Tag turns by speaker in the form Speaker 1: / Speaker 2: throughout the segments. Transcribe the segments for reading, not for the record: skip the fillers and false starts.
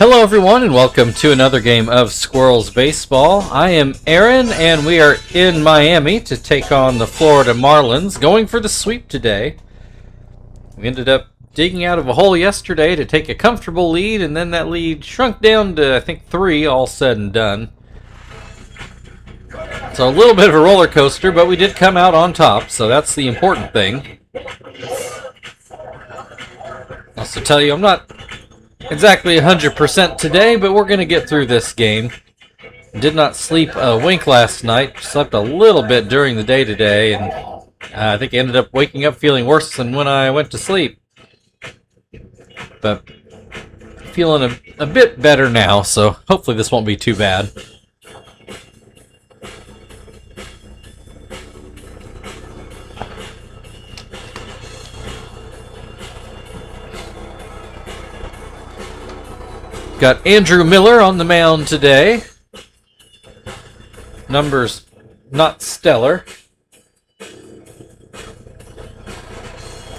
Speaker 1: Hello everyone and welcome to another game of Squirrels Baseball. I am Aaron and we are in Miami to take on the Florida Marlins, going for the sweep today. We ended up digging out of a hole yesterday to take a comfortable lead, and then that lead shrunk down to I think 3 all said and done. So a little bit of a roller coaster, but we did come out on top, so that's the important thing. I'll also tell you I'm not exactly 100% today, but we're going to get through this game. Did not sleep a wink last night. Slept a little bit during the day today, and I think I ended up waking up feeling worse than when I went to sleep. But feeling a bit better now, so hopefully this won't be too bad. Got Andrew Miller on the mound today. Numbers not stellar.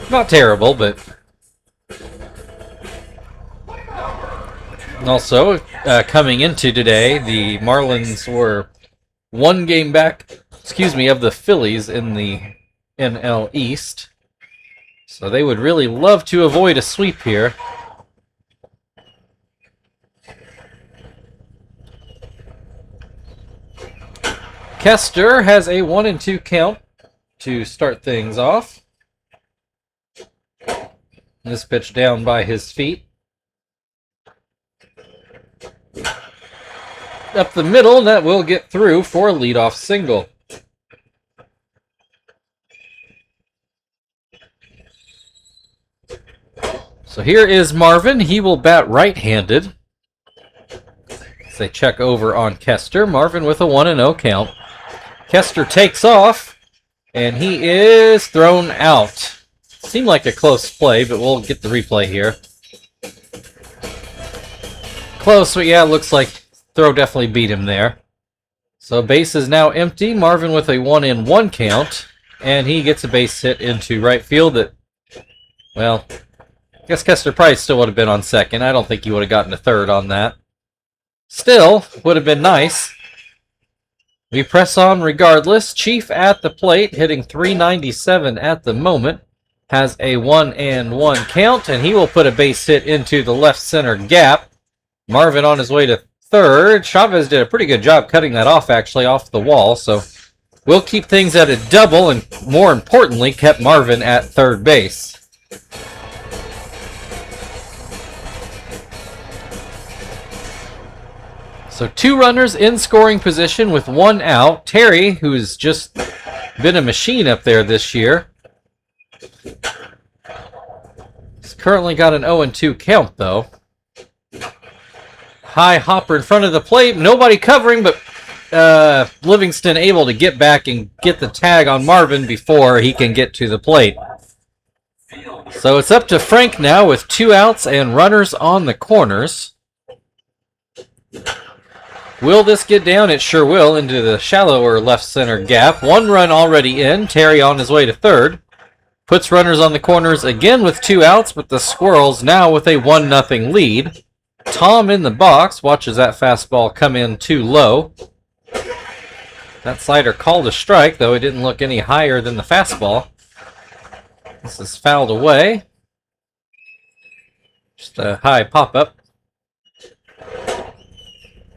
Speaker 1: Not terrible, but also coming into today, the Marlins were one game back, of the Phillies in the NL East. So they would really love to avoid a sweep here. Kester has a 1-2 count to start things off. This pitch down by his feet. Up the middle, and that will get through for a leadoff single. So here is Marvin. He will bat right-handed. As they check over on Kester. Marvin with a 1-0 count. Kester takes off, and he is thrown out. Seemed like a close play, but we'll get the replay here. Close, but yeah, looks like throw definitely beat him there. So base is now empty. Marvin with a 1-1 count, and he gets a base hit into right field that, well, I guess Kester probably still would have been on second. I don't think he would have gotten a third on that. Still, would have been nice. We press on regardless. Chief at the plate, hitting .397 at the moment. Has a 1-1 count, and he will put a base hit into the left center gap. Marvin on his way to third. Chavez did a pretty good job cutting that off, actually, off the wall. So we'll keep things at a double, and more importantly, kept Marvin at third base. So 2 runners in scoring position with 1 out. Terry, who's just been a machine up there this year, he's currently got an 0-2 count, though. High hopper in front of the plate. Nobody covering, but Livingston able to get back and get the tag on Marvin before he can get to the plate. So it's up to Frank now with 2 outs and runners on the corners. Will this get down? It sure will, into the shallower left center gap. 1 run already in. Terry on his way to third. Puts runners on the corners again with 2 outs, but the Squirrels now with a 1-0 lead. Tom in the box watches that fastball come in too low. That slider called a strike, though it didn't look any higher than the fastball. This is fouled away. Just a high pop-up.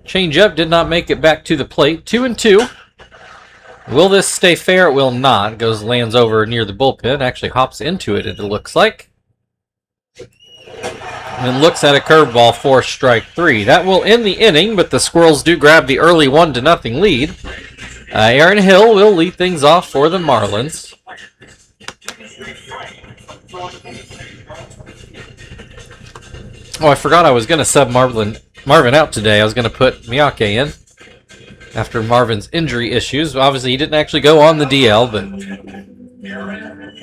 Speaker 1: Change-up did not make it back to the plate. 2-2. Will this stay fair? It will not. Lands over near the bullpen. Actually hops into it looks like. And looks at a curveball for strike 3. That will end the inning, but the Squirrels do grab the early 1-0 lead. Aaron Hill will lead things off for the Marlins. Oh, I forgot I was going to sub Marvin out today. I was going to put Miyake in after Marvin's injury issues. Obviously, he didn't actually go on the DL, but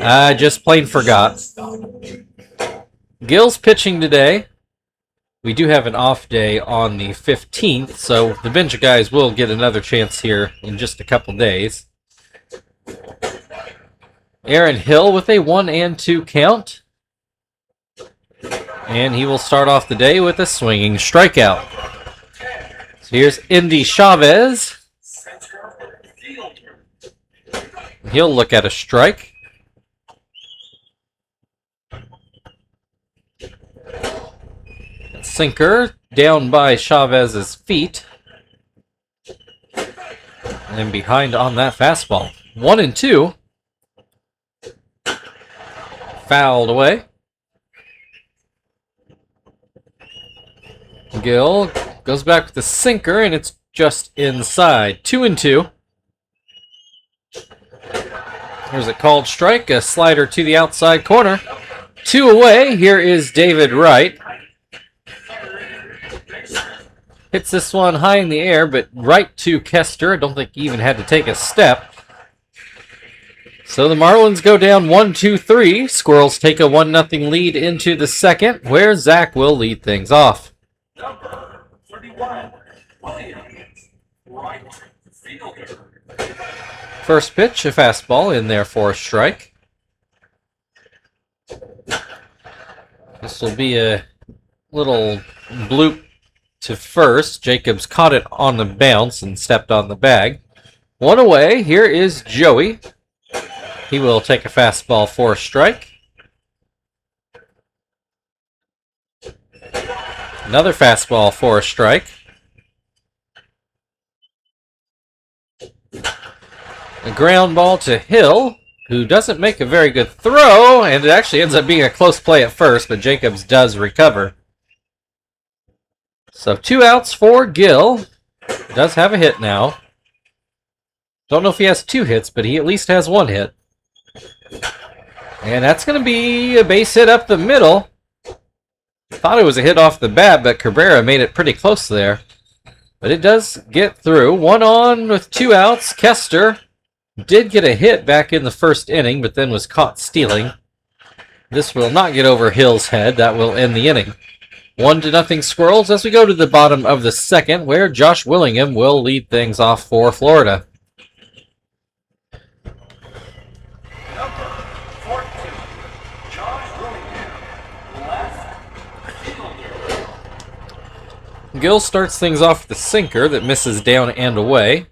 Speaker 1: I just plain forgot. Gill's pitching today. We do have an off day on the 15th, so the bench guys will get another chance here in just a couple days. Aaron Hill with a 1-2 count. And he will start off the day with a swinging strikeout. So here's Indy Chavez. He'll look at a strike. Sinker down by Chavez's feet. And behind on that fastball. 1-2. Fouled away. Gill goes back with the sinker, and it's just inside. 2-2. There's a called strike, a slider to the outside corner. 2 away. Here is David Wright. Hits this one high in the air, but right to Kester. I don't think he even had to take a step. So the Marlins go down 1-2-3. Squirrels take a 1-0 lead into the second, where Zach will lead things off.
Speaker 2: Number 31, Williams, right fielder.
Speaker 1: First pitch, a fastball in there for a strike. This will be a little bloop to first. Jacobs caught it on the bounce and stepped on the bag. 1 away. Here is Joey. He will take a fastball for a strike. Another fastball for a strike. A ground ball to Hill, who doesn't make a very good throw, and it actually ends up being a close play at first, but Jacobs does recover. So 2 outs for Gill. He does have a hit now. Don't know if he has 2 hits, but he at least has 1 hit. And that's going to be a base hit up the middle. Thought it was a hit off the bat, but Cabrera made it pretty close there. But it does get through. 1 on with 2 outs. Kester did get a hit back in the first inning, but then was caught stealing. This will not get over Hill's head. That will end the inning. 1-0 Squirrels as we go to the bottom of the second, where Josh Willingham will lead things off for Florida.
Speaker 2: Number 14, Josh Willingham, left fielder.
Speaker 1: Gill starts things off with a sinker that misses down and away.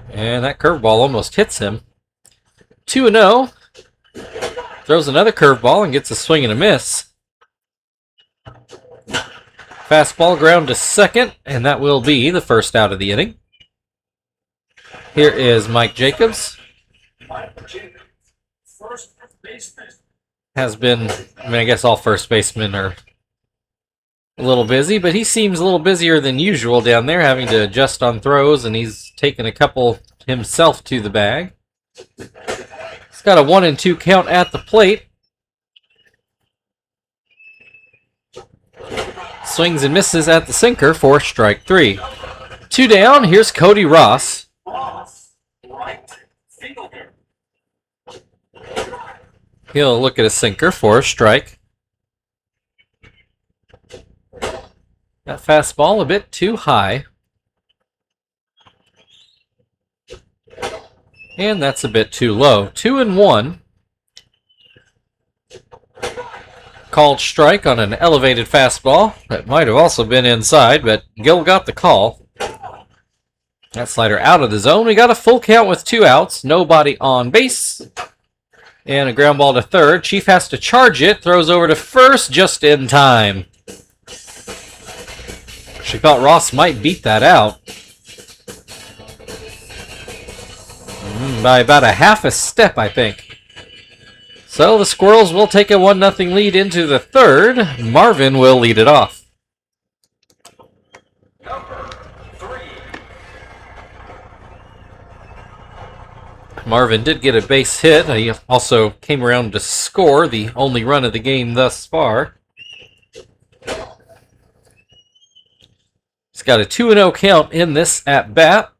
Speaker 1: And that curveball almost hits him. 2-0. Throws another curveball and gets a swing and a miss. Fastball ground to second, and that will be the first out of the inning. Here is Mike Jacobs.
Speaker 2: Mike Jacobs, first baseman.
Speaker 1: Has been, I guess all first basemen are a little busy, but he seems a little busier than usual down there, having to adjust on throws, and he's taken a couple himself to the bag. He's got a 1-2 count at the plate. Swings and misses at the sinker for strike 3. 2 down, here's Cody Ross.
Speaker 2: Ross, right fielder.
Speaker 1: He'll look at a sinker for a strike. That fastball a bit too high. And that's a bit too low. 2-1. Called strike on an elevated fastball. That might have also been inside, but Gill got the call. That slider out of the zone. We got a full count with 2 outs. Nobody on base. And a ground ball to third. Chief has to charge it. Throws over to first just in time. She thought Ross might beat that out. By about a half a step, I think. So the Squirrels will take a 1-0 lead into the third. Marvin will lead it off.
Speaker 2: Number 3,
Speaker 1: Marvin did get a base hit. He also came around to score, the only run of the game thus far. He's got a 2-0 count in this at-bat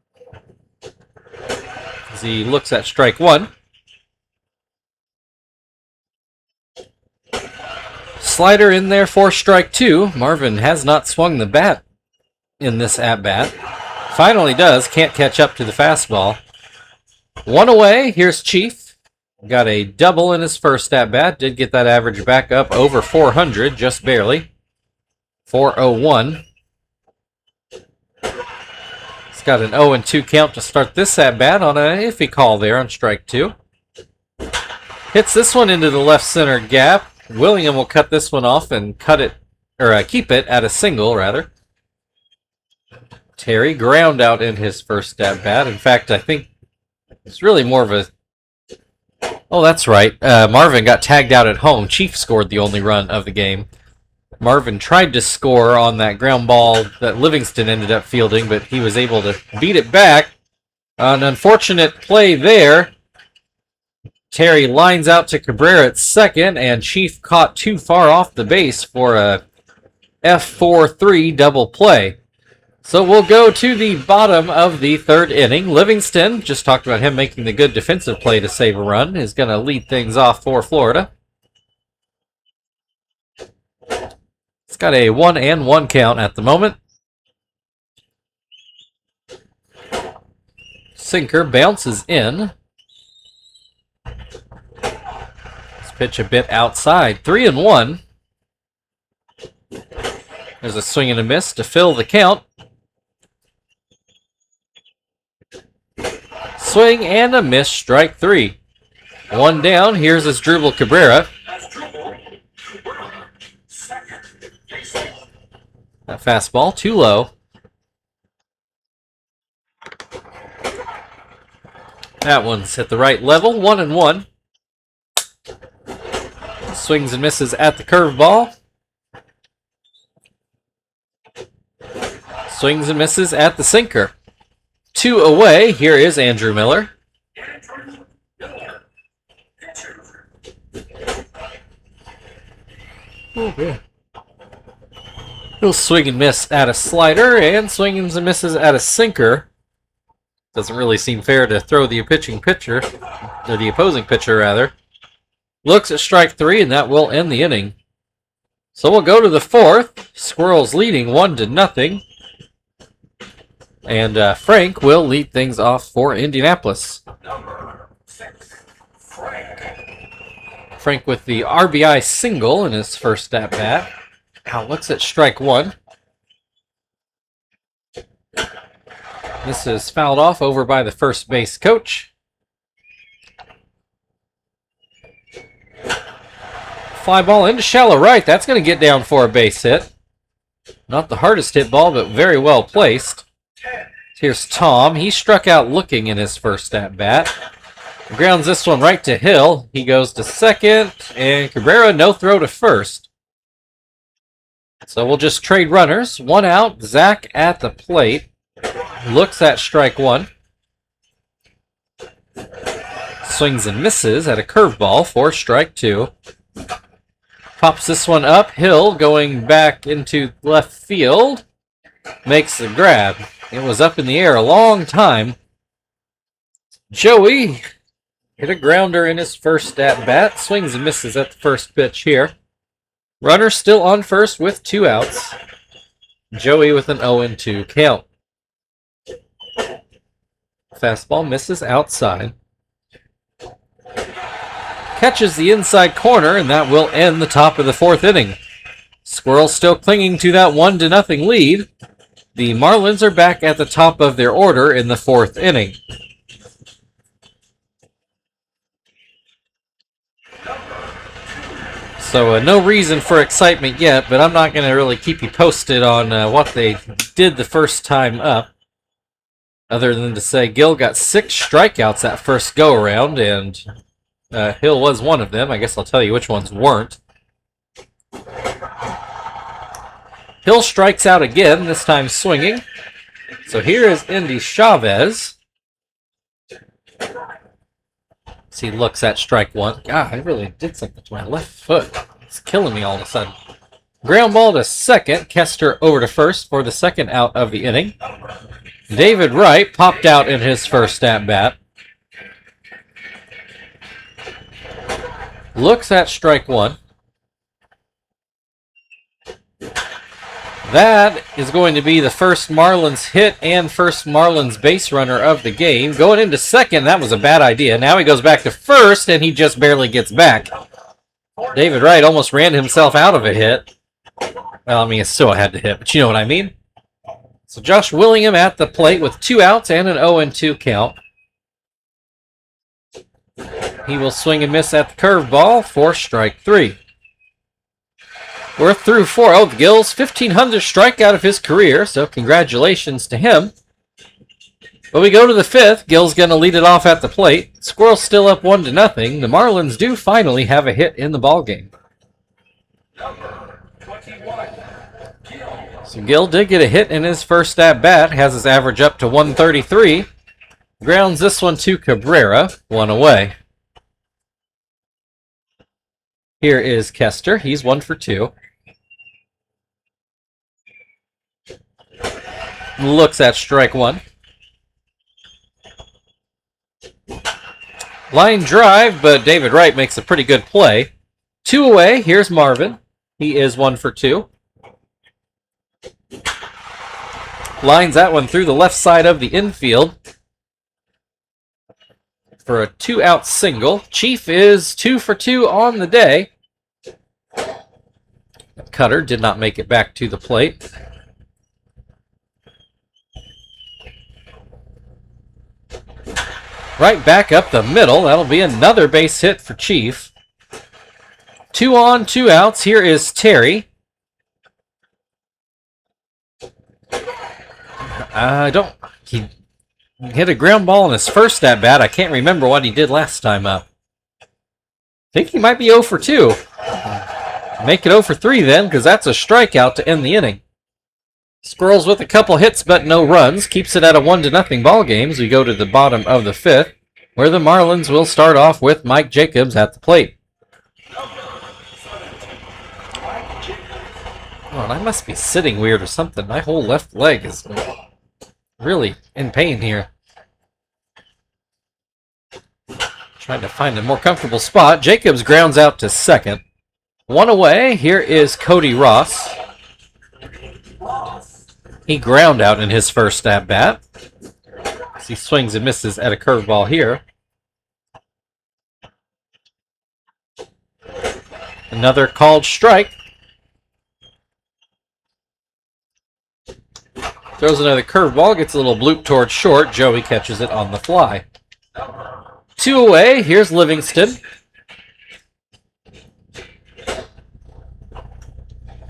Speaker 1: as he looks at strike 1. Slider in there for strike 2. Marvin has not swung the bat in this at-bat. Finally does. Can't catch up to the fastball. 1 away. Here's Chief. got a double in his first at-bat. Did get that average back up over 400, just barely. 401. He's got an 0-2 count to start this at-bat on a iffy call there on strike 2. Hits this one into the left center gap. William will cut this one off and keep it at a single, rather. Terry ground out in his first at-bat. In fact, I think it's really more of a... Oh, that's right. Marvin got tagged out at home. Chief scored the only run of the game. Marvin tried to score on that ground ball that Livingston ended up fielding, but he was able to beat it back. An unfortunate play there. Terry lines out to Cabrera at second, and Chief caught too far off the base for a F4-3 double play. So we'll go to the bottom of the third inning. Livingston, just talked about him making the good defensive play to save a run, is going to lead things off for Florida. It's got a 1-1 count at the moment. Sinker bounces in. Let's pitch a bit outside. 3-1. There's a swing and a miss to fill the count. Swing and a miss, strike 3. One down, here's Asdrubal Cabrera. That fastball, too low. That one's hit the right level, 1-1. Swings and misses at the curveball. Swings and misses at the sinker. 2 away. Here is Andrew Miller. Oh, yeah. He'll swing and miss at a slider and swings and misses at a sinker. Doesn't really seem fair to throw the opposing pitcher, rather. Looks at strike 3, and that will end the inning. So we'll go to the fourth. Squirrels leading 1-0. And Frank will lead things off for Indianapolis.
Speaker 2: Number 6, Frank.
Speaker 1: Frank with the RBI single in his first at-bat. Now looks at strike 1. This is fouled off over by the first base coach. Fly ball into shallow right. That's going to get down for a base hit. Not the hardest hit ball, but very well placed. Here's Tom. He struck out looking in his first at-bat. Grounds this one right to Hill. He goes to second, and Cabrera no throw to first. So we'll just trade runners. 1 out. Zach at the plate. Looks at strike 1. Swings and misses at a curveball for strike 2. Pops this one up. Hill going back into left field. Makes the grab. It was up in the air a long time. Joey hit a grounder in his first at-bat. Swings and misses at the first pitch here. Runner still on first with 2 outs. Joey with an 0-2 count. Fastball misses outside. Catches the inside corner, and that will end the top of the fourth inning. Squirrels still clinging to that 1-0 lead. The Marlins are back at the top of their order in the fourth inning. So no reason for excitement yet, but I'm not going to really keep you posted on what they did the first time up. Other than to say Gill got 6 strikeouts that first go-around, and Hill was one of them. I guess I'll tell you which ones weren't. Hill strikes out again, this time swinging. So here is Indy Chavez. As he looks at strike 1. God, I really did something to my left foot. It's killing me all of a sudden. Ground ball to second. Kester over to first for the second out of the inning. David Wright popped out in his first at-bat. Looks at strike 1. That is going to be the first Marlins hit and first Marlins base runner of the game. Going into second, that was a bad idea. Now he goes back to first, and he just barely gets back. David Wright almost ran himself out of a hit. Well, I mean, it still had to hit, but you know what I mean. So Josh Willingham at the plate with 2 outs and an 0-2 count. He will swing and miss at the curveball for strike 3. We're through 4. Oh, Gill's 1,500th strikeout of his career, so congratulations to him. But we go to the 5th. Gill's going to lead it off at the plate. Squirrels still up 1-0. The Marlins do finally have a hit in the ballgame. So Gill did get a hit in his first at-bat, has his average up to 133. Grounds this one to Cabrera, 1 away. Here is Kester. He's 1 for 2. Looks at strike 1. Line drive, but David Wright makes a pretty good play. 2 away. Here's Marvin. He is 1 for 2. Lines that one through the left side of the infield for a 2-out single. Chief is 2 for 2 on the day. Cutter did not make it back to the plate. Right back up the middle. That'll be another base hit for Chief. 2 on, 2 outs. Here is Terry. He hit a ground ball in his first at bat. I can't remember what he did last time up. I think he might be 0 for 2. Make it 0 for 3 then, because that's a strikeout to end the inning. Squirrels with a couple hits but no runs. Keeps it at a 1-0 ball game as we go to the bottom of the 5th, where the Marlins will start off with Mike Jacobs at the plate. Oh, and I must be sitting weird or something. My whole left leg is really in pain here. Trying to find a more comfortable spot. Jacobs grounds out to second. 1 away. Here is Cody Ross. He ground out in his first at-bat. As he swings and misses at a curveball here. Another called strike. Throws another curveball, gets a little bloop towards short. Joey catches it on the fly. 2 away. Here's Livingston.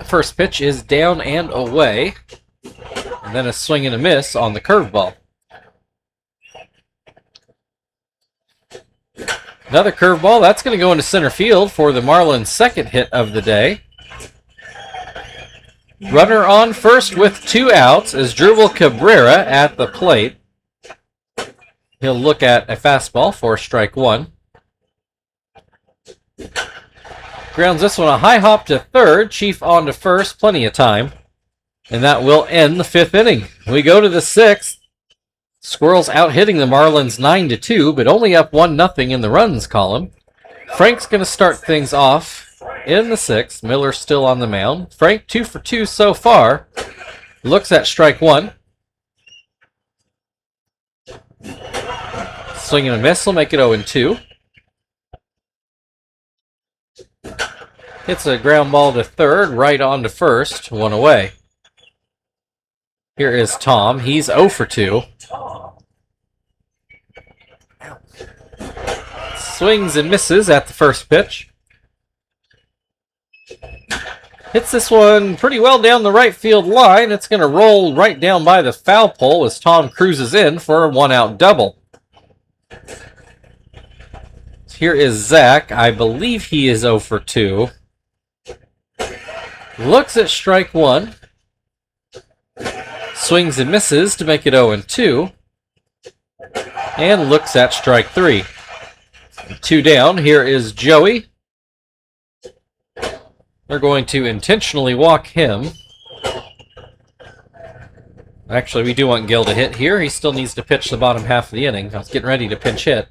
Speaker 1: First pitch is down and away. And then a swing and a miss on the curveball. Another curveball. That's going to go into center field for the Marlins' second hit of the day. Runner on first with 2 outs is Drupal Cabrera at the plate. He'll look at a fastball for strike 1. Grounds this one a high hop to third. Chief on to first. Plenty of time. And that will end the 5th inning. We go to the 6th. Squirrels out hitting the Marlins 9-2, but only up 1-0 in the runs column. Frank's going to start things off in the 6th. Miller still on the mound. Frank 2 for 2 so far. Looks at strike 1. Swing and a miss will make it 0-2. Hits a ground ball to third, right on to first, 1 away. Here is Tom. He's 0 for 2. Swings and misses at the first pitch. Hits this one pretty well down the right field line. It's going to roll right down by the foul pole as Tom cruises in for a 1-out double. Here is Zach. I believe he is 0 for 2. Looks at strike 1. Swings and misses to make it 0-2. And looks at strike 3. 2 down. Here is Joey. They're going to intentionally walk him. Actually, we do want Gill to hit here. He still needs to pitch the bottom half of the inning. I was getting ready to pinch hit.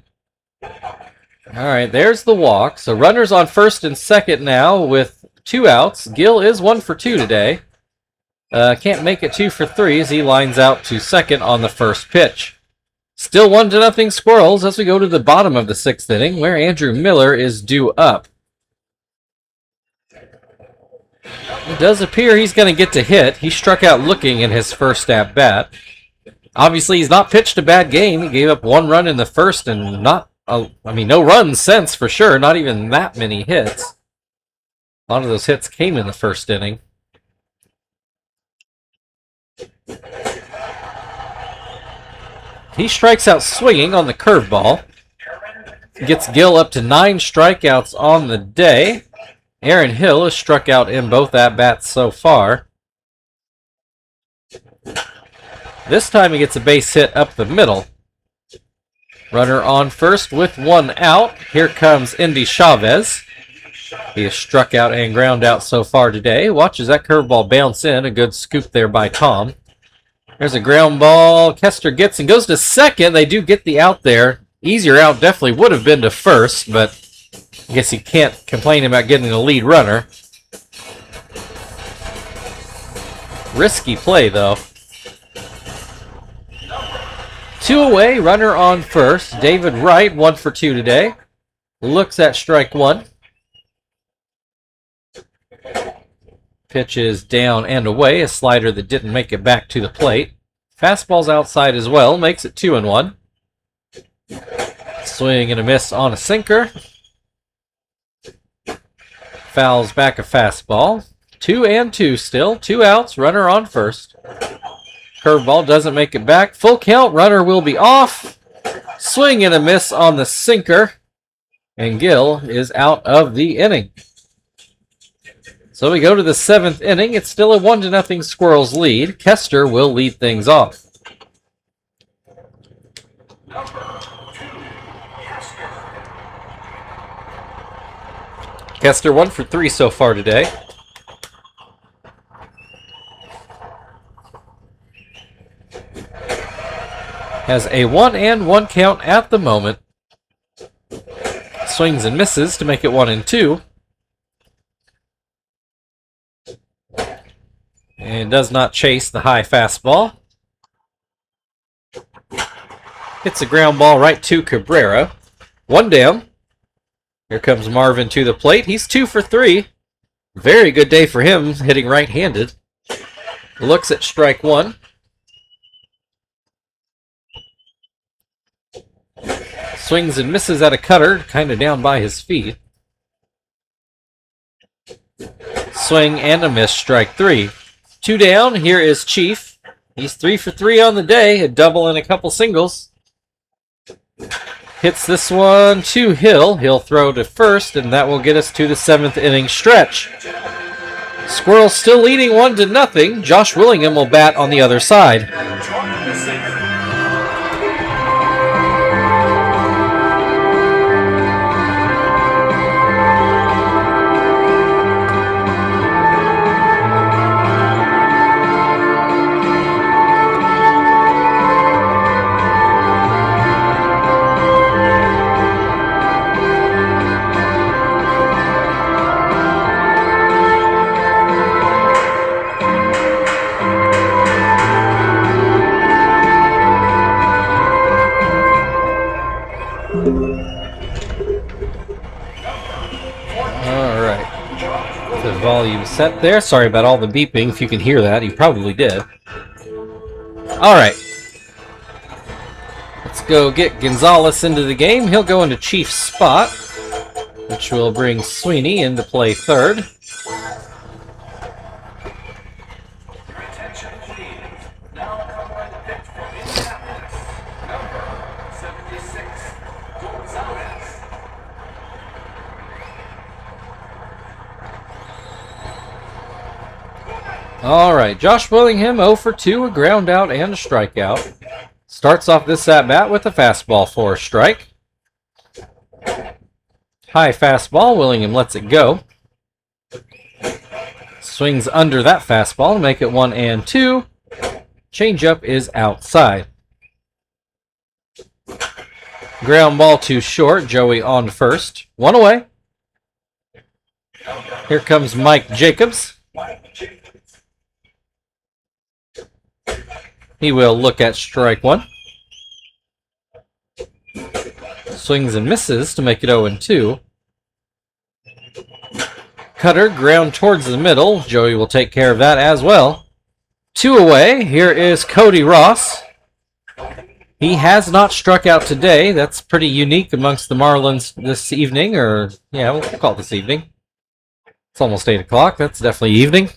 Speaker 1: All right, there's the walk. So runners on first and second now with 2 outs. Gill is 1 for 2 today. Can't make it 2 for 3 as he lines out to second on the first pitch. Still 1-0 Squirrels as we go to the bottom of the 6th inning where Andrew Miller is due up. It does appear he's going to get to hit. He struck out looking in his first at bat. Obviously, he's not pitched a bad game. He gave up 1 run in the first and no runs since for sure. Not even that many hits. A lot of those hits came in the first inning. He strikes out swinging on the curveball. Gets Gill up to 9 strikeouts on the day. Aaron Hill has struck out in both at-bats so far. This time he gets a base hit up the middle. Runner on first with 1 out. Here comes Indy Chavez. He has struck out and ground out so far today. Watches that curveball bounce in. A good scoop there by Tom. There's a ground ball. Kester gets and goes to second. They do get the out there. Easier out definitely would have been to first, but I guess you can't complain about getting a lead runner. Risky play, though. 2 away, runner on first. David Wright, 1 for 2 today. Looks at strike 1. Pitch is down and away, a slider that didn't make it back to the plate. Fastball's outside as well, makes it 2-1. Swing and a miss on a sinker. Fouls back a fastball. 2-2 still. 2 outs. Runner on first. Curveball doesn't make it back. Full count. Runner will be off. Swing and a miss on the sinker. And Gill is out of the inning. So we go to the 7th inning. It's still a 1-0 Squirrels lead. Kester will lead things off. Kester 1 for 3 so far today. Has a 1-1 count at the moment. Swings and misses to make it 1-2. And does not chase the high fastball. Hits a ground ball right to Cabrera. 1 down. Here comes Marvin to the plate. He's 2 for 3. Very good day for him, hitting right-handed. Looks at strike 1. Swings and misses at a cutter, kind of down by his feet. Swing and a miss, strike 3. 2 down, here is Chief. He's 3 for 3 on the day, a double and a couple singles. Hits this one to Hill. He'll throw to first, and that will get us to the 7th inning stretch. Squirrels still leading 1-0. Josh Willingham will bat on the other side. Volume set there. Sorry about all the beeping. If you can hear that, you probably did. Alright. Let's go get Gonzalez into the game. He'll go into Chief's spot, which will bring Sweeney into play third. All right, Josh Willingham 0 for 2, a ground out and a strikeout. Starts off this at-bat with a fastball for a strike. High fastball, Willingham lets it go. Swings under that fastball to make it 1-2. Changeup is outside. Ground ball too short, Joey on first. 1 away. Here comes Mike Jacobs. He will look at strike 1. Swings and misses to make it 0-2. Cutter, ground towards the middle. Joey will take care of that as well. 2 away. Here is Cody Ross. He has not struck out today. That's pretty unique amongst the Marlins this evening, or, yeah, we'll call it this evening. It's almost 8 o'clock. That's definitely evening.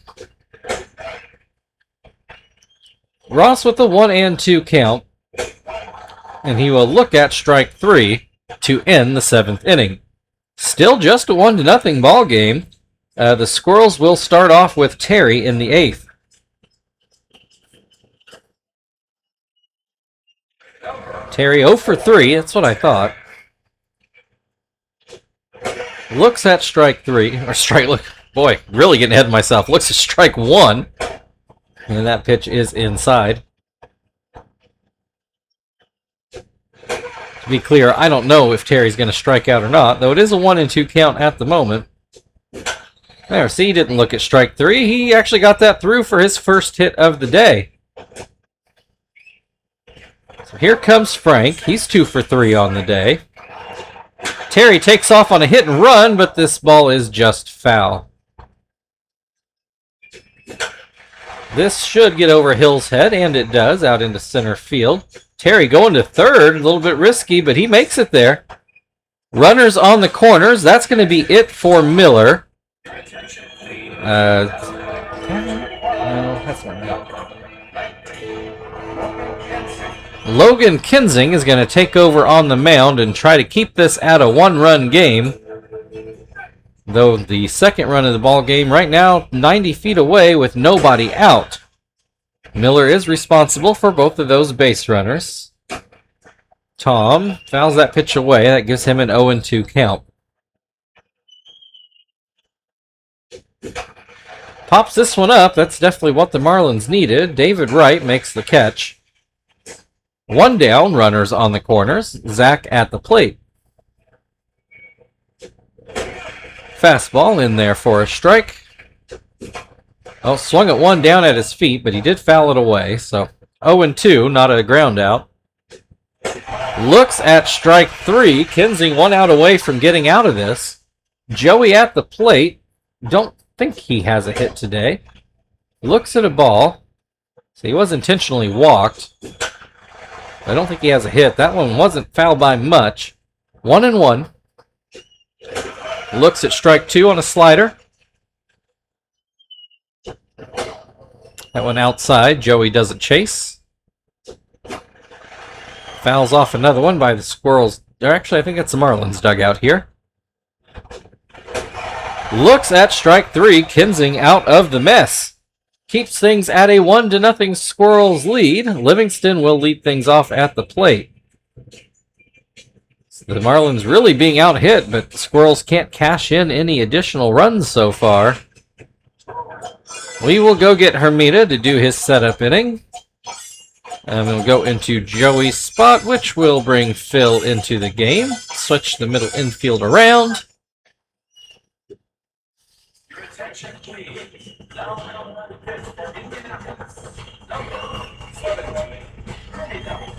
Speaker 1: Ross with a 1-2 count. And he will look at strike 3 to end the 7th inning. Still just a 1-0 ball game. The Squirrels will start off with Terry in the 8th. Terry 0 for 3, that's what I thought. Looks at strike 3, or boy, really getting ahead of myself. Looks at strike 1, and that pitch is inside. To be clear, I don't know if Terry's going to strike out or not, though it is a 1-2 count at the moment. There, see, he didn't look at strike 3. He actually got that through for his first hit of the day. So here comes Frank. He's 2 for 3 on the day. Terry takes off on a hit and run, but this ball is just foul. This should get over Hill's head, and it does, out into center field. Terry going to third, a little bit risky, but he makes it there. Runners on the corners. That's going to be it for Miller. No, that's not right. Logan Kinsing is going to take over on the mound and try to keep this at a 1-run game. Though the second run of the ball game right now 90 feet away with nobody out. Miller is responsible for both of those base runners. Tom fouls that pitch away. That gives him an 0-2 count. Pops this one up. That's definitely what the Marlins needed. David Wright makes the catch. 1 down, runners on the corners. Zach at the plate. Fastball in there for a strike. Oh, swung at 1 down at his feet, but he did foul it away. So 0-2, not a ground out. Looks at strike 3. Kinsing 1 out away from getting out of this. Joey at the plate. Don't think he has a hit today. Looks at a ball. So he was intentionally walked. I don't think he has a hit. That one wasn't fouled by much. 1-1. Looks at strike 2 on a slider. That one outside. Joey doesn't chase. Fouls off another one by the Squirrels. Or actually, I think it's the Marlins dugout here. Looks at strike 3. Kinsing out of the mess. Keeps things at a 1-0 Squirrels lead. Livingston will lead things off at the plate. So the Marlins really being out hit, but the Squirrels can't cash in any additional runs so far. We will go get Hermida to do his setup inning. And we'll go into Joey's spot, which will bring Phil into the game. Switch the middle infield around.
Speaker 2: Your attention, please. Now on the pitch for Indianapolis. Number 17. Ready now.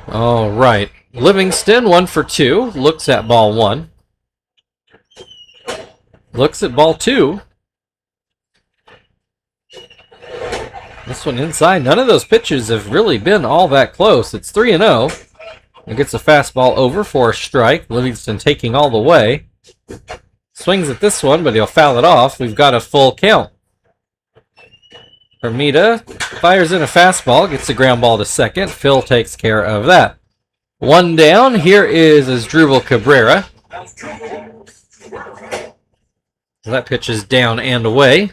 Speaker 1: All right. Livingston, 1 for 2. Looks at ball 1. Looks at ball 2. This one inside. None of those pitches have really been all that close. It's 3-0. It gets a fastball over for a strike. Livingston taking all the way. Swings at this one, but he'll foul it off. We've got a full count. Hermida fires in a fastball, gets a ground ball to second. Phil takes care of that. 1 down. Here is Asdrubal Cabrera. That pitch is down and away.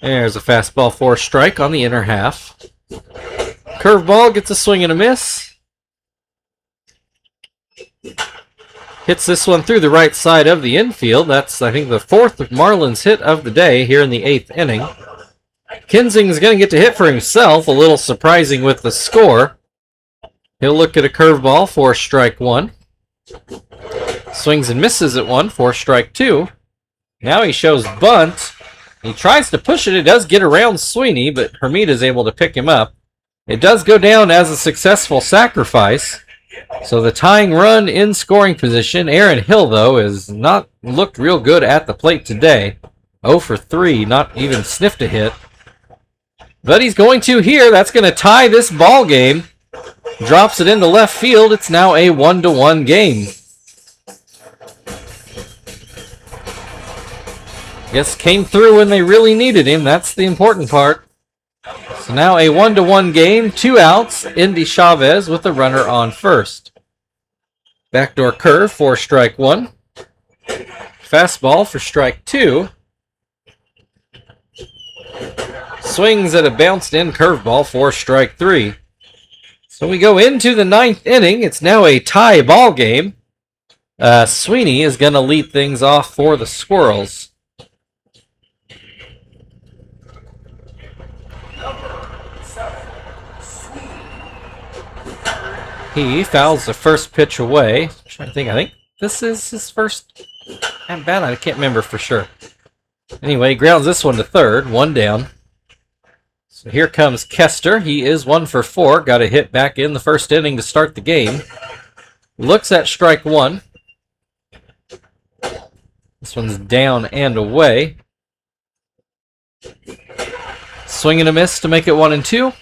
Speaker 1: There's a fastball for a strike on the inner half. Curveball gets a swing and a miss. Hits this one through the right side of the infield. That's, I think, the 4th Marlins hit of the day here in the 8th inning. Kinsing is going to get to hit for himself. A little surprising with the score. He'll look at a curveball for strike 1. Swings and misses at one for strike two. Now he shows bunt. He tries to push it. It does get around Sweeney, but Hermida is able to pick him up. It does go down as a successful sacrifice. So the tying run in scoring position. Aaron Hill, though, has not looked real good at the plate today. 0 for 3, not even sniffed a hit. But he's going to here. That's going to tie this ball game. Drops it into left field. It's now a 1-1 game. Guess came through when they really needed him. That's the important part. So now a 1-1 game. 2 outs. Indy Chavez with the runner on first. Backdoor curve for strike one. Fastball for strike two. Swings at a bounced in curveball for strike three. So we go into the 9th inning. It's now a tie ball game. Sweeney is going to lead things off for the Squirrels. He fouls the first pitch away. I think this is his first at bat. I can't remember for sure. Anyway, grounds this one to third. 1 down. So here comes Kester. He is 1 for 4. Got a hit back in the first inning to start the game. Looks at strike one. This one's down and away. Swing and a miss to make it 1-2.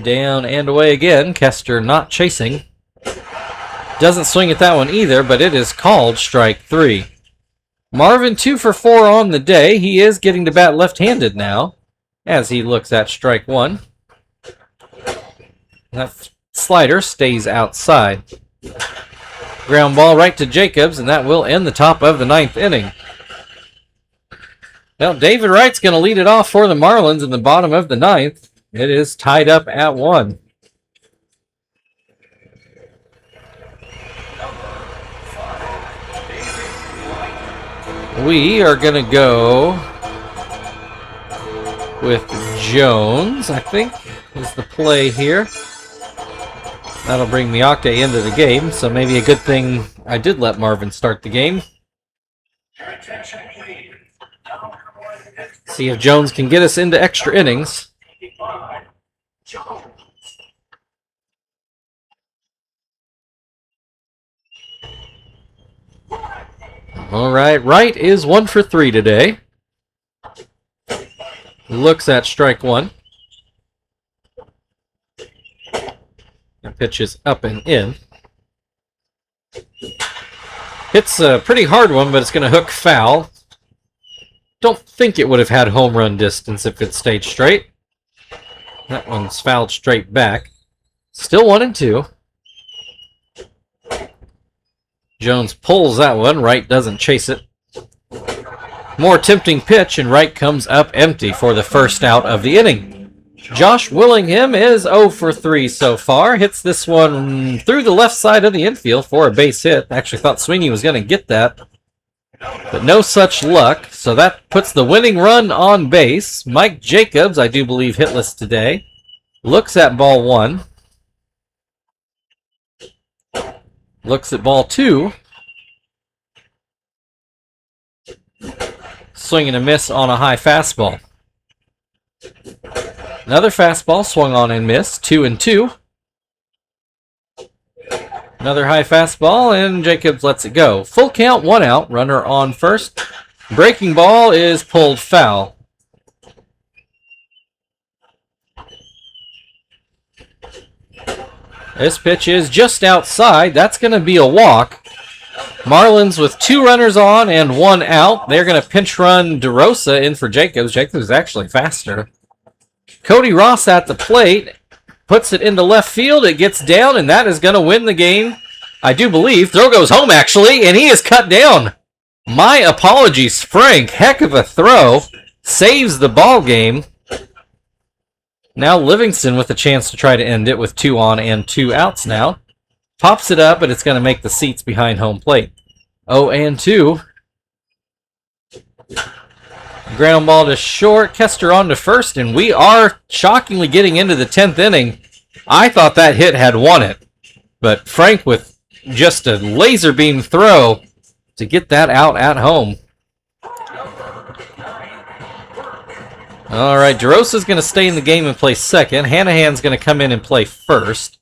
Speaker 1: Down and away again. Kester not chasing. Doesn't swing at that one either, but it is called strike three. Marvin 2 for 4 on the day. He is getting to bat left-handed now as he looks at strike one. That slider stays outside. Ground ball right to Jacobs, and that will end the top of the 9th inning. Well, David Wright's going to lead it off for the Marlins in the bottom of the 9th. It is tied up at 1. We are going to go with Jones, I think, is the play here. That'll bring Miakte into the game, so maybe a good thing I did let Marvin start the game. See if Jones can get us into extra innings. All right, Wright is 1 for 3 today. Looks at strike one. That pitch is up and in. Hits a pretty hard one, but it's going to hook foul. Don't think it would have had home run distance if it stayed straight. That one's fouled straight back. Still 1-2. Jones pulls that one. Wright doesn't chase it. More tempting pitch, and Wright comes up empty for the first out of the inning. Josh Willingham is 0 for 3 so far. Hits this one through the left side of the infield for a base hit. Actually thought Sweeney was going to get that, but no such luck. So that puts the winning run on base. Mike Jacobs, I do believe, hitless today. Looks at ball one. Looks at ball two. Swing and a miss on a high fastball. Another fastball swung on and missed. 2-2. Another high fastball, and Jacobs lets it go. Full count, 1 out. Runner on first. Breaking ball is pulled foul. This pitch is just outside. That's going to be a walk. Marlins with 2 runners on and 1 out. They're going to pinch run DeRosa in for Jacobs. Jacobs is actually faster. Cody Ross at the plate. Puts it into left field. It gets down, and that is going to win the game, I do believe. Throw goes home, actually, and he is cut down. My apologies, Frank. Heck of a throw. Saves the ball game. Now Livingston with a chance to try to end it with 2 on and 2 outs now. Pops it up, but it's going to make the seats behind home plate. 0-2. Ground ball to short. Kester on to first, and we are shockingly getting into the 10th inning. I thought that hit had won it, but Frank with just a laser beam throw to get that out at home. All right, DeRosa's going to stay in the game and play second. Hanahan's going to come in and play first.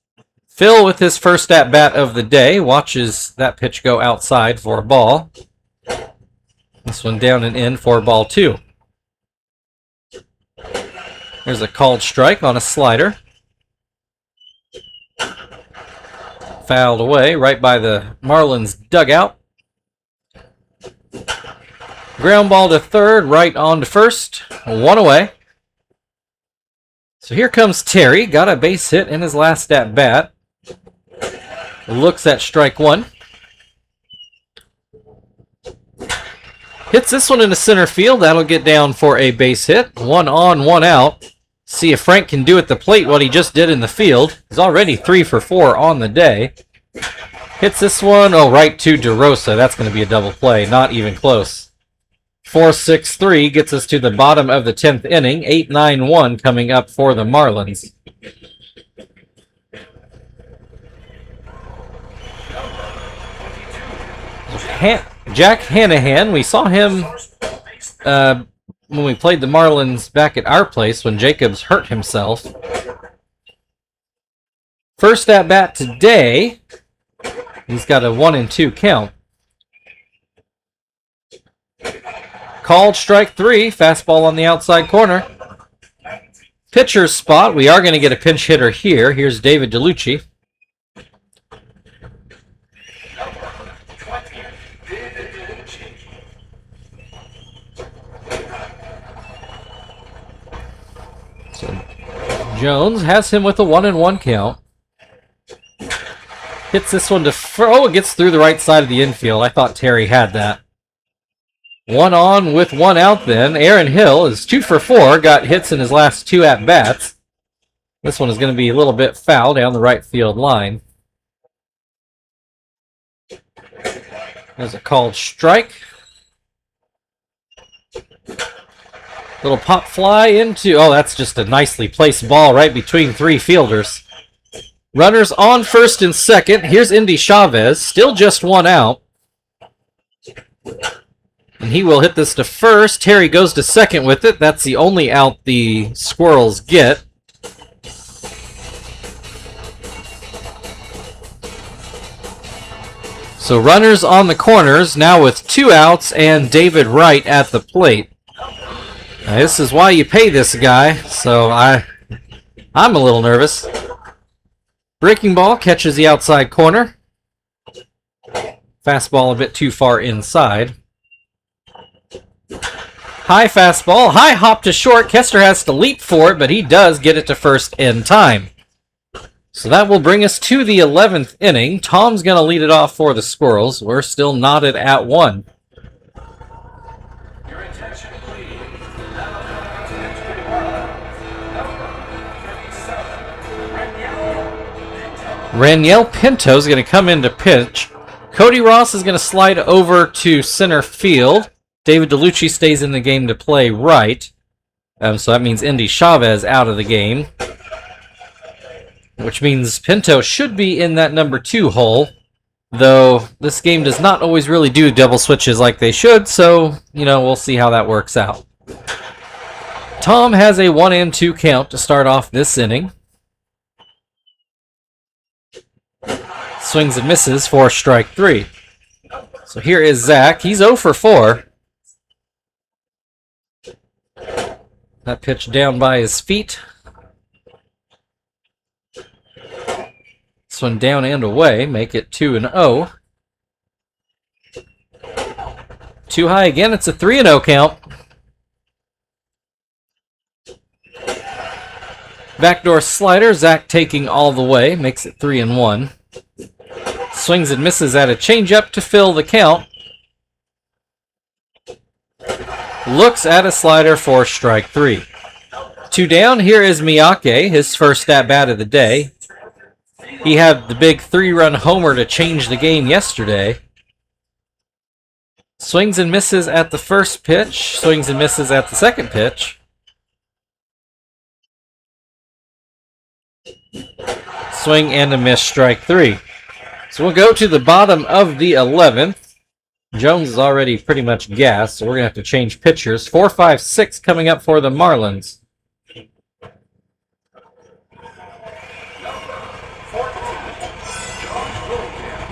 Speaker 1: Phil, with his first at-bat of the day, watches that pitch go outside for a ball. This one down and in for ball 2. There's a called strike on a slider. Fouled away right by the Marlins dugout. Ground ball to third, right on to first. 1 away. So here comes Terry. Got a base hit in his last at-bat. Looks at strike 1. Hits this one into center field. That'll get down for a base hit. 1 on, 1 out. See if Frank can do at the plate what he just did in the field. He's already 3 for 4 on the day. Hits this one, right to DeRosa. That's going to be a double play. Not even close. 4-6-3 gets us to the bottom of the 10th inning. 8-9-1 coming up for the Marlins. Jack Hanahan, we saw him when we played the Marlins back at our place when Jacobs hurt himself. First at bat today, he's got a 1-2 count. Called strike 3, fastball on the outside corner. Pitcher's spot, we are going to get a pinch hitter here. Here's David DeLucci. So Jones has him with a 1-1 count. Hits this one to it gets through the right side of the infield. I thought Terry had that. 1 on with 1 out then. Aaron Hill is 2 for 4. Got hits in his last 2 at-bats. This one is going to be a little bit foul down the right field line. There's a called strike. Little pop fly into... that's just a nicely placed ball right between 3 fielders. Runners on first and second. Here's Indy Chavez. Still just 1 out. And he will hit this to first. Terry goes to second with it. That's the only out the Squirrels get. So runners on the corners, now with 2 outs and David Wright at the plate. Now, this is why you pay this guy, so I'm a little nervous. Breaking ball catches the outside corner. Fastball a bit too far inside. High fastball, high hop to short. Kester has to leap for it, but he does get it to first in time. So that will bring us to the 11th inning. Tom's going to lead it off for the Squirrels. We're still knotted at 1.
Speaker 2: Your attention, please.
Speaker 1: Raniel Pinto is going to come in to pitch. Cody Ross is going to slide over to center field. David DeLucci stays in the game to play right. So that means Indy Chavez out of the game. Which means Pinto should be in that number 2 hole. Though this game does not always really do double switches like they should. So, we'll see how that works out. Tom has a 1-2 count to start off this inning. Swings and misses for strike 3. So here is Zach. He's 0 for 4. That pitch down by his feet. This one down and away. Make it 2-0. Too high again. It's a 3-0 count. Backdoor slider. Zach taking all the way. Makes it 3-1. Swings and misses at a changeup to fill the count. Looks at a slider for strike 3. 2 down. Here is Miyake, his first at-bat of the day. He had the big 3-run homer to change the game yesterday. Swings and misses at the first pitch. Swings and misses at the second pitch. Swing and a miss, strike 3. So we'll go to the bottom of the 11th. Jones is already pretty much gassed, so we're going to have to change pitchers. 4, 5, 6 coming up for the Marlins.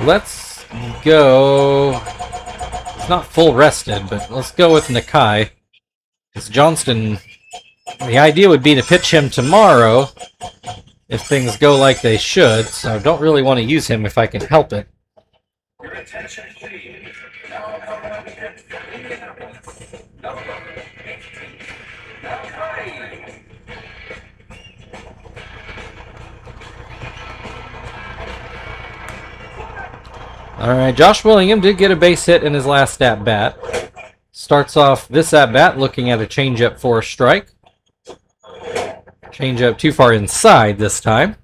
Speaker 1: Let's go. It's not full rested, but let's go with Nakai. Because Johnston, the idea would be to pitch him tomorrow if things go like they should, so I don't really want to use him if I can help it.
Speaker 2: Your attention, please. Now coming up against Indianapolis, number 18, Nakai.
Speaker 1: Alright, Josh Willingham did get a base hit in his last at-bat. Starts off this at-bat looking at a changeup for a strike. Changeup too far inside this time.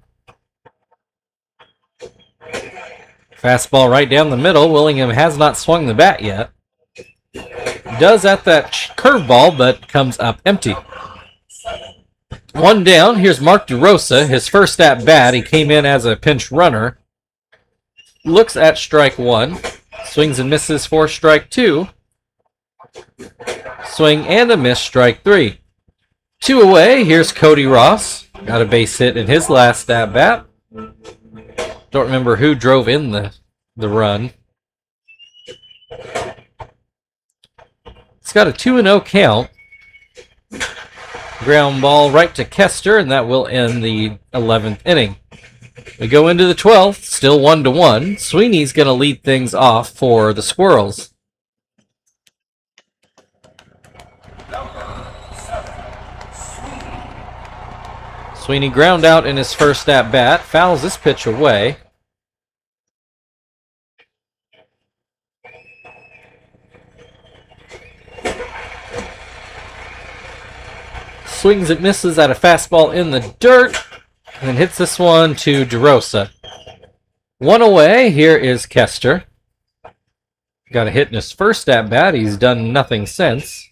Speaker 1: Fastball right down the middle. Willingham has not swung the bat yet. Does at that curveball, but comes up empty. One down. Here's Mark DeRosa. His first at-bat. He came in as a pinch runner. Looks at strike 1. Swings and misses for strike 2. Swing and a miss, strike 3. 2 away. Here's Cody Ross. Got a base hit in his last at-bat. Don't remember who drove in the run. It's got a 2-0 count. Ground ball right to Kester, and that will end the 11th inning. We go into the 12th, still 1-1. Sweeney's going to lead things off for the Squirrels. Sweeney ground out in his first at-bat, fouls this pitch away. Swings and misses at a fastball in the dirt, and then hits this one to DeRosa. 1 away, here is Kester. Got a hit in his first at-bat, he's done nothing since.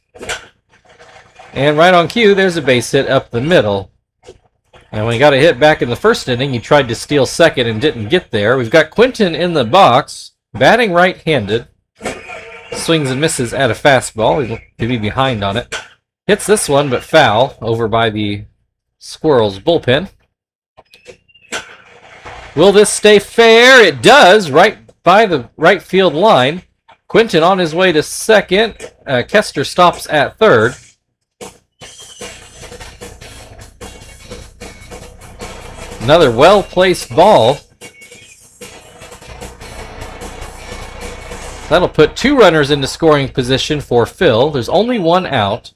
Speaker 1: And right on cue, there's a base hit up the middle. And when he got a hit back in the first inning, he tried to steal second and didn't get there. We've got Quinton in the box, batting right-handed. Swings and misses at a fastball. He'll be behind on it. Hits this one, but foul over by the Squirrels bullpen. Will this stay fair? It does, right by the right field line. Quinton on his way to second. Kester stops at third. Another well-placed ball. That'll put 2 runners into scoring position for Phil. There's only 1 out.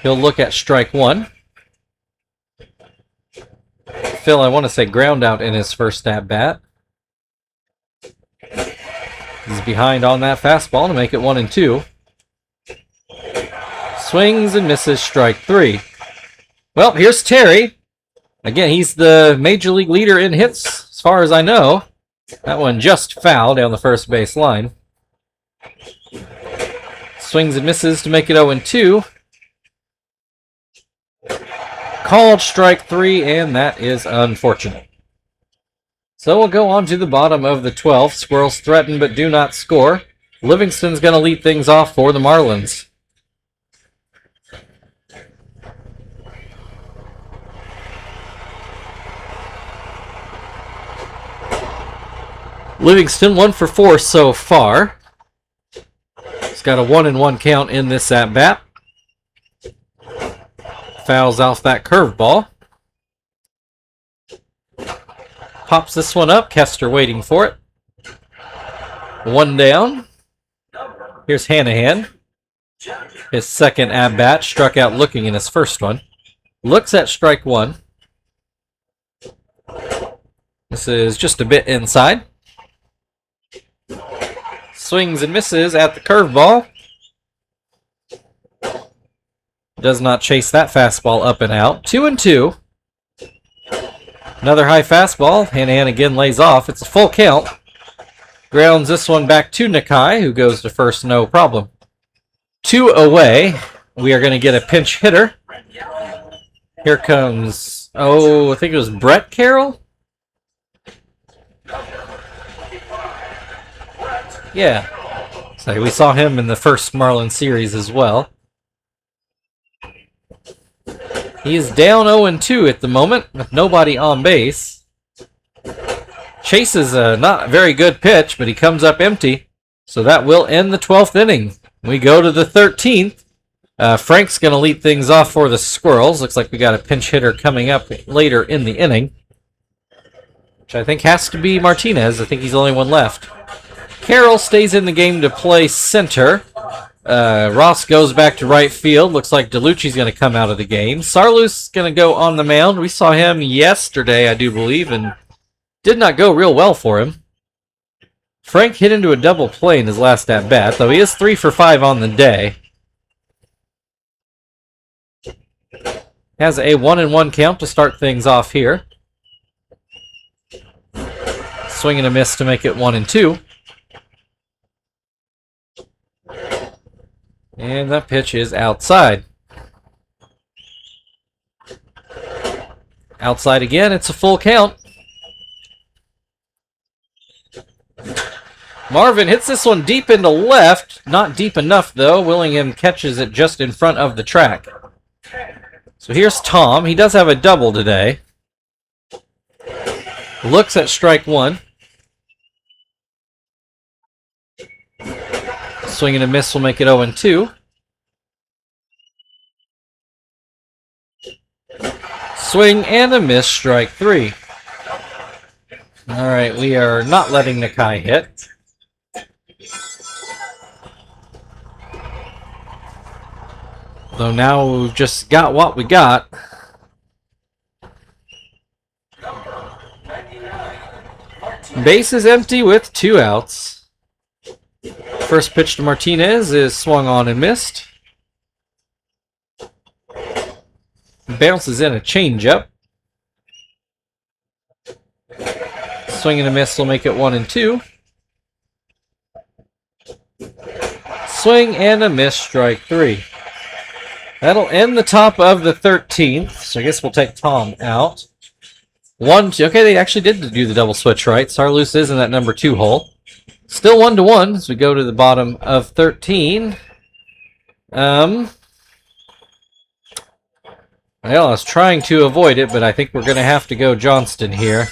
Speaker 1: He'll look at strike 1. Phil, I want to say ground out in his first at-bat. He's behind on that fastball to make it 1-2. Swings and misses, strike 3. Well, here's Terry. Again, he's the major league leader in hits, as far as I know. That one just foul down the first base line. Swings and misses to make it 0-2. Called strike 3, and that is unfortunate. So we'll go on to the bottom of the 12th. Squirrels threaten but do not score. Livingston's going to lead things off for the Marlins. Livingston 1 for 4 so far. He's got a 1-1 count in this at-bat. Fouls off that curveball. Pops this one up. Kester waiting for it. 1 down. Here's Hanahan. His second at-bat. Struck out looking in his first one. Looks at strike 1. This is just a bit inside. Swings and misses at the curveball. Does not chase that fastball up and out. 2-2. Another high fastball. Hanahan again lays off. It's a full count. Grounds this one back to Nakai, who goes to first, no problem. 2 away. We are going to get a pinch hitter. Here comes Oh, I think it was Brett Carroll? Yeah. So we saw him in the first Marlin series as well. He is down 0-2 at the moment with nobody on base. Chases a not very good pitch, but he comes up empty. So that will end the 12th inning. We go to the 13th. Frank's going to lead things off for the Squirrels. Looks like we got a pinch hitter coming up later in the inning, which I think has to be Martinez. I think he's the only one left. Carroll stays in the game to play center. Ross goes back to right field. Looks like DeLucci's going to come out of the game. Sarloos is going to go on the mound. We saw him yesterday, I do believe, and did not go real well for him. Frank hit into a double play in his last at-bat, though he is 3 for 5 on the day. Has a 1-1 count to start things off here. Swing and a miss to make it 1-2. And that pitch is outside. Outside again, it's a full count. Marvin hits this one deep into left. Not deep enough, though. Willingham catches it just in front of the track. So here's Tom. He does have a double today. Looks at strike one. Swing and a miss will make it 0-2. Swing and a miss, strike three. All right, we are not letting Nakai hit. Though now we've just got what we got. Base is empty with 2 outs. First pitch to Martinez is swung on and missed. Bounces in a changeup. Swing and a miss will make it 1-2. Swing and a miss, strike three. That'll end the top of the 13th. So I guess we'll take Tom out. 1-2. Okay, they actually did do the double switch right. Sarloos is in that number 2 hole. Still 1-1 as we go to the bottom of 13. Well, I was trying to avoid it, but I think we're going to have to go Johnston here.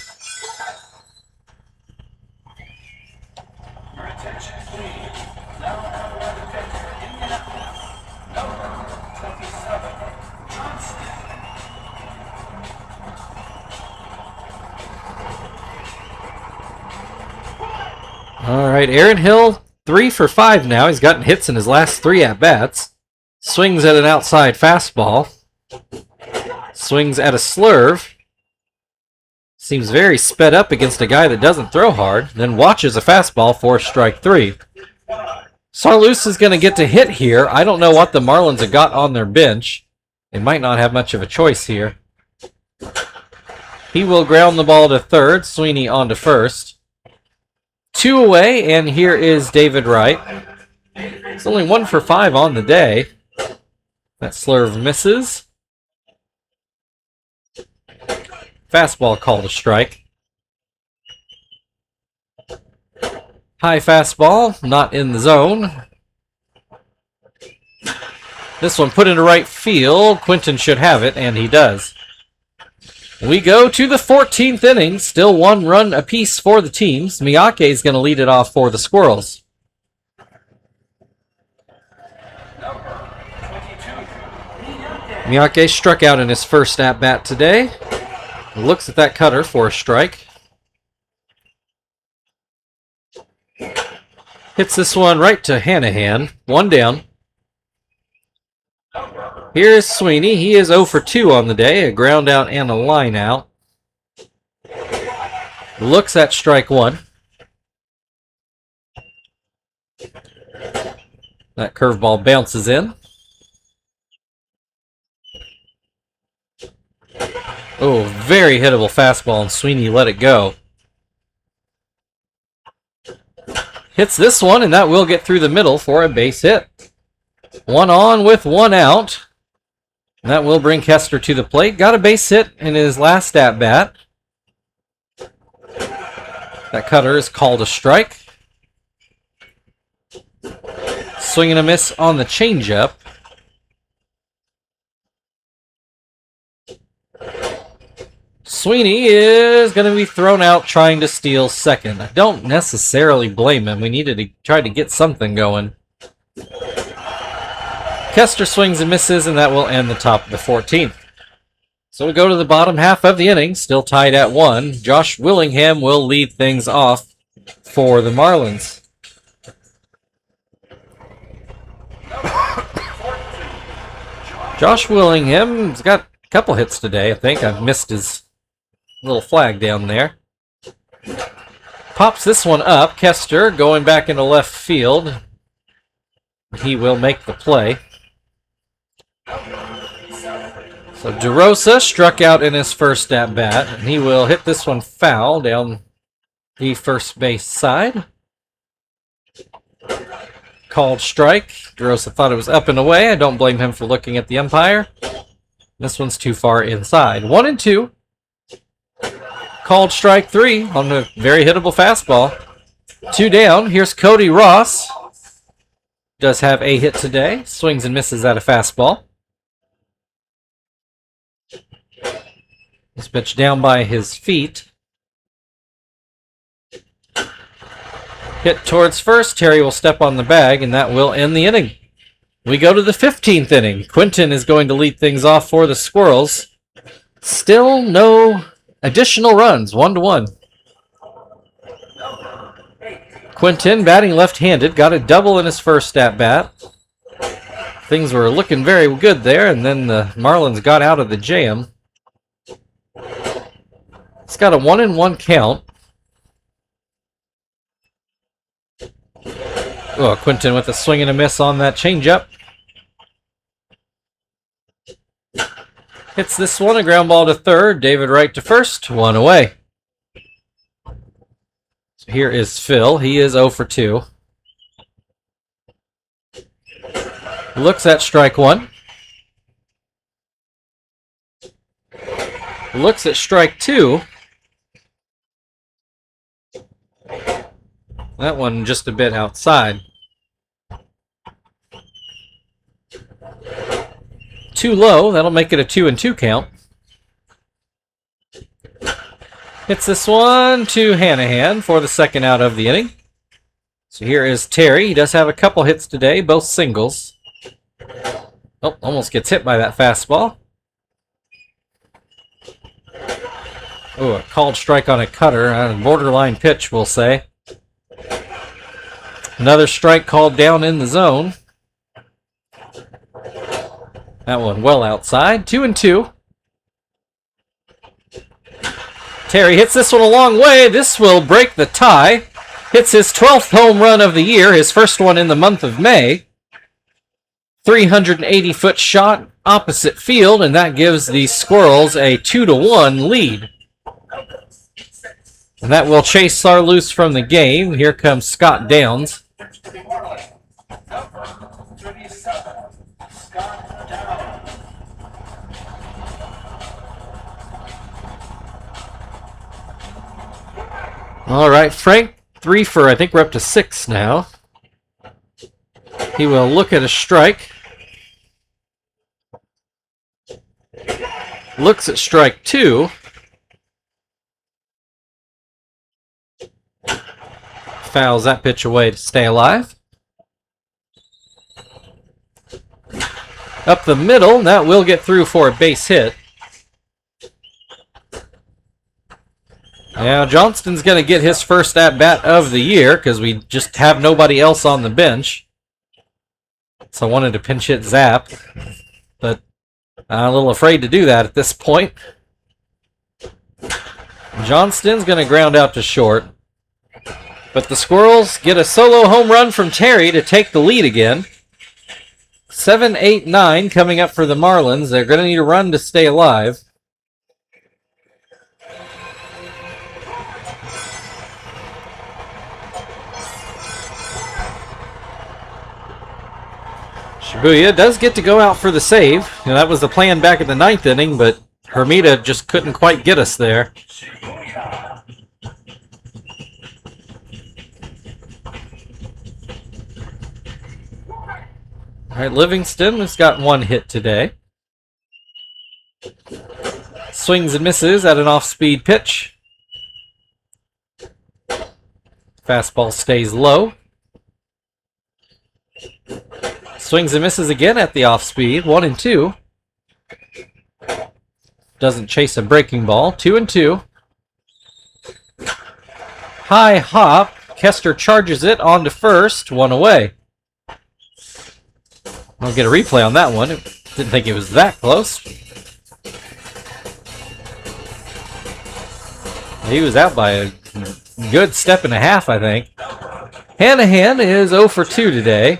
Speaker 1: All right, Aaron Hill, 3 for 5 now. He's gotten hits in his last 3 at-bats. Swings at an outside fastball. Swings at a slurve. Seems very sped up against a guy that doesn't throw hard. Then watches a fastball for strike three. Sarloos is going to get to hit here. I don't know what the Marlins have got on their bench. They might not have much of a choice here. He will ground the ball to third. Sweeney on to first. 2 away, and here is David Wright. It's only 1 for 5 on the day. That slurve misses. Fastball called a strike. High fastball, not in the zone. This one put into right field. Quinton should have it, and he does. We go to the 14th inning. Still 1 run apiece for the teams. Miyake is going to lead it off for the Squirrels. Miyake struck out in his first at-bat today. Looks at that cutter for a strike. Hits this one right to Hanahan. 1 down. Here's Sweeney. He is 0 for 2 on the day. A ground out and a line out. Looks at strike 1. That curveball bounces in. Oh, very hittable fastball, and Sweeney let it go. Hits this one, and that will get through the middle for a base hit. 1 on with 1 out. That will bring Kester to the plate. Got a base hit in his last at-bat. That cutter is called a strike. Swing and a miss on the changeup. Sweeney is going to be thrown out trying to steal second. I don't necessarily blame him. We needed to try to get something going. Kester swings and misses, and that will end the top of the 14th. So we go to the bottom half of the inning, still tied at 1. Josh Willingham will lead things off for the Marlins. Josh Willingham's got a couple hits today, I think. I've missed his little flag down there. Pops this one up. Kester going back into left field. He will make the play. So DeRosa struck out in his first at-bat, and he will hit this one foul down the first base side. Called strike. DeRosa thought it was up and away. I don't blame him for looking at the umpire. This one's too far inside. 1-2. Called strike 3 on a very hittable fastball. 2 down. Here's Cody Ross. Does have a hit today. Swings and misses at a fastball. This pitch down by his feet. Hit towards first. Terry will step on the bag, and that will end the inning. We go to the 15th inning. Quinton is going to lead things off for the Squirrels. Still no additional runs, 1-1. Quinton, batting left-handed, got a double in his first at-bat. Things were looking very good there, and then the Marlins got out of the jam. It's got a 1-1 count. Oh, Quinton with a swing and a miss on that changeup. Hits this one, a ground ball to third. David Wright to first, 1 away. So here is Phil. He is 0 for 2. Looks at strike 1. Looks at strike 2. That one just a bit outside. Too low. That'll make it a 2-2 count. Hits this one to Hanahan for the second out of the inning. So here is Terry. He does have a couple hits today, both singles. Oh, almost gets hit by that fastball. Oh, a called strike on a cutter. A borderline pitch, we'll say. Another strike called down in the zone. That one well outside. 2-2. Terry hits this one a long way. This will break the tie. Hits his 12th home run of the year, his first one in the month of May. 380-foot shot opposite field, and that gives the Squirrels a 2-1 lead. And that will chase Sarloose from the game. Here comes Scott Downs. All right, Frank, 3 for, I think we're up to 6 now. He will look at a strike. Looks at strike 2. Fouls that pitch away to stay alive. Up the middle, that will get through for a base hit. Now, Johnston's going to get his first at-bat of the year because we just have nobody else on the bench. So I wanted to pinch hit Zap, but I'm a little afraid to do that at this point. Johnston's going to ground out to short. But the Squirrels get a solo home run from Terry to take the lead again. 7, 8, 9 coming up for the Marlins. They're going to need a run to stay alive. Shibuya does get to go out for the save. You know, that was the plan back in the 9th inning, but Hermida just couldn't quite get us there. All right, Livingston has got 1 hit today. Swings and misses at an off-speed pitch. Fastball stays low. Swings and misses again at the off-speed. 1-2. Doesn't chase a breaking ball. 2-2. High hop. Kester charges it onto first. 1 away. I'll get a replay on that one. Didn't think it was that close. He was out by a good step and a half, I think. Hanahan is 0 for 2 today.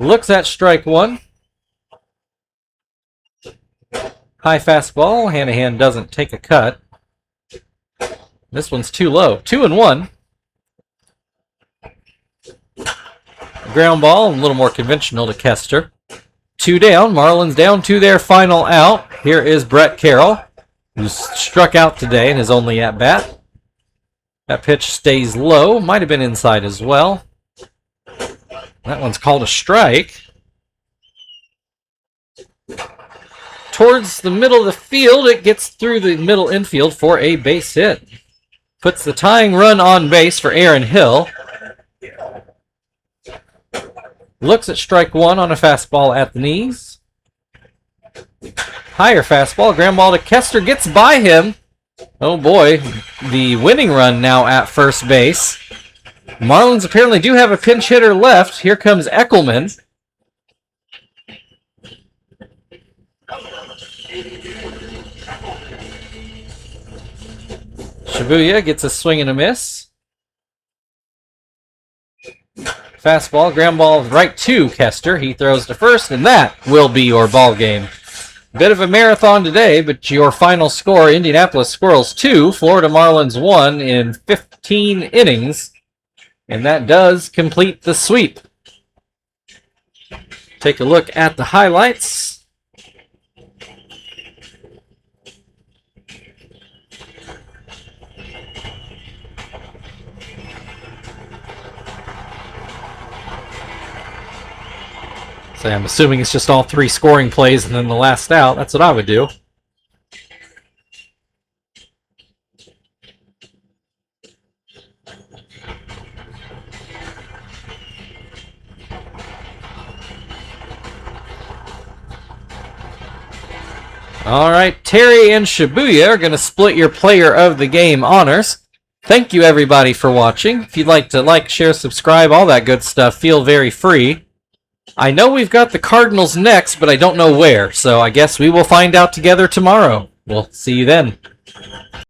Speaker 1: Looks at strike 1. High fastball. Hanahan doesn't take a cut. This one's too low. 2-1. Ground ball, a little more conventional to Kester. 2 down. Marlins down to their final out. Here is Brett Carroll, who's struck out today in his only at-bat. That pitch stays low. Might have been inside as well. That one's called a strike. Towards the middle of the field, it gets through the middle infield for a base hit. Puts the tying run on base for Aaron Hill. Looks at strike 1 on a fastball at the knees. Higher fastball, ground ball to Kester, gets by him. Oh boy, the winning run now at first base. Marlins apparently do have a pinch hitter left. Here comes Eckelman. Shibuya gets a swing and a miss. Fastball, ground ball right to Kester. He throws to first, and that will be your ball game. Bit of a marathon today, but your final score, Indianapolis Squirrels 2, Florida Marlins 1 in 15 innings. And that does complete the sweep. Take a look at the highlights. So I'm assuming it's just all 3 scoring plays and then the last out. That's what I would do. All right, Terry and Shibuya are going to split your player of the game honors. Thank you, everybody, for watching. If you'd like to like, share, subscribe, all that good stuff, feel very free. I know we've got the Cardinals next, but I don't know where, so I guess we will find out together tomorrow. We'll see you then.